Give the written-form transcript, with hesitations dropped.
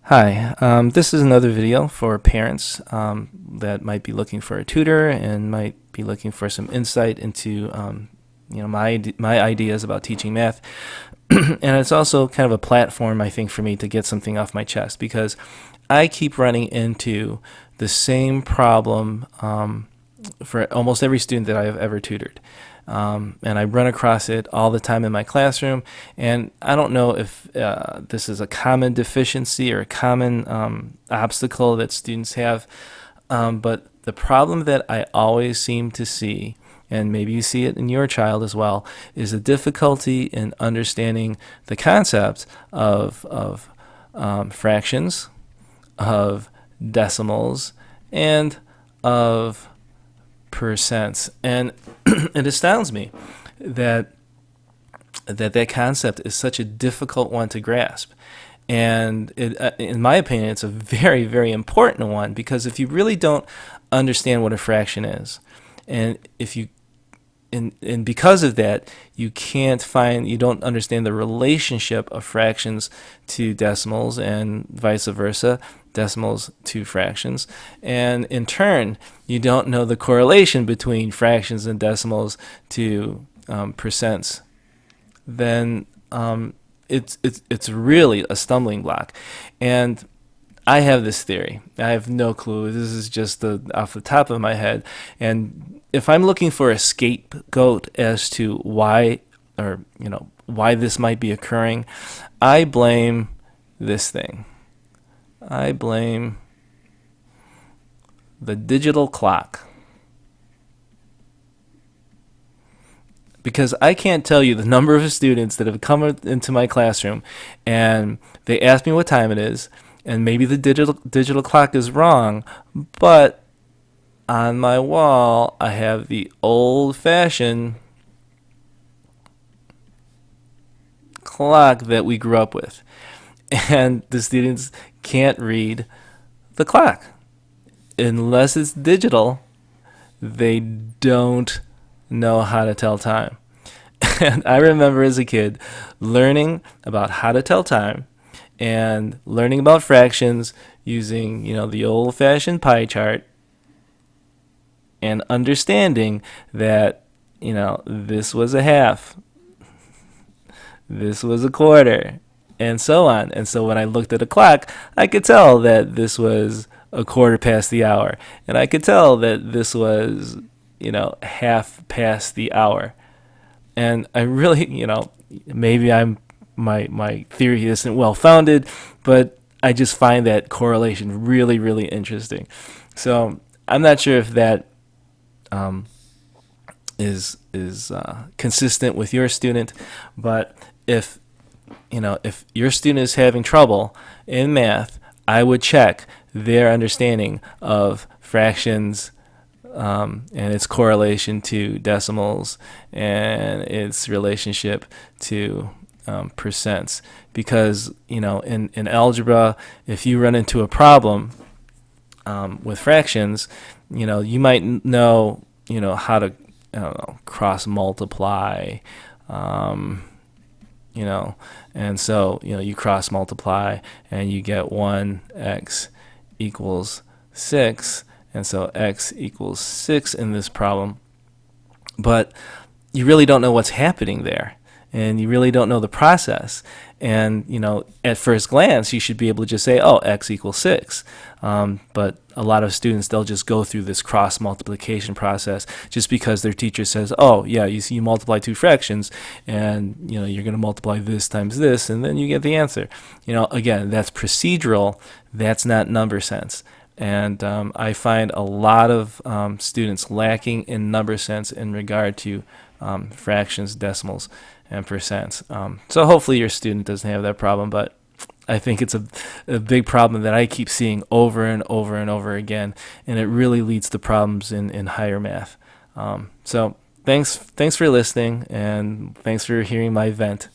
Hi, this is another video for parents that might be looking for a tutor and might be looking for some insight into my ideas about teaching math. And it's also kind of a platform, I think, for me to get something off my chest because I keep running into the same problem for almost every student that I have ever tutored. And I run across it all the time in my classroom. And I don't know if this is a common deficiency or a common obstacle that students have, but the problem that I always seem to see, and maybe you see it in your child as well, is a difficulty in understanding the concept of fractions, of decimals, and of percents. And it astounds me that that concept is such a difficult one to grasp. And in my opinion, it's a very, very important one because if you really don't understand what a fraction is, and if you and because of that, you don't understand the relationship of fractions to decimals and vice versa, decimals to fractions. And in turn, you don't know the correlation between fractions and decimals to percents. Then it's really a stumbling block. And I have this theory. I have no clue. This is just off the top of my head. And if I'm looking for a scapegoat as to why, or why this might be occurring, I blame this thing. I blame the digital clock. Because I can't tell you the number of students that have come into my classroom and they ask me what time it is, and maybe the digital clock is wrong, but on my wall I have the old-fashioned clock that we grew up with, and the students can't read the clock unless it's digital. They don't know how to tell time. And I remember as a kid learning about how to tell time and learning about fractions using, the old-fashioned pie chart and understanding that, this was a half, this was a quarter, and so on. And so when I looked at a clock, I could tell that this was a quarter past the hour, and I could tell that this was, half past the hour. And I really, maybe my theory isn't well founded, but I just find that correlation really, really interesting. So I'm not sure if that is consistent with your student, but if your student is having trouble in math, I would check their understanding of fractions, and its correlation to decimals and its relationship to percents. Because in algebra, if you run into a problem with fractions, you might know how to cross multiply, and so you cross multiply and you get 1x equals 6. And so x equals 6 in this problem. But you really don't know what's happening there. And you really don't know the process. And, at first glance, you should be able to just say, oh, x equals 6. But a lot of students, they'll just go through this cross multiplication process just because their teacher says, oh, yeah, you multiply two fractions, and, you're going to multiply this times this, and then you get the answer. Again, that's procedural. That's not number sense. And I find a lot of students lacking in number sense in regard to fractions, decimals, and percents. So hopefully your student doesn't have that problem, but I think it's a big problem that I keep seeing over and over and over again, and it really leads to problems in higher math. So thanks for listening, and thanks for hearing my vent.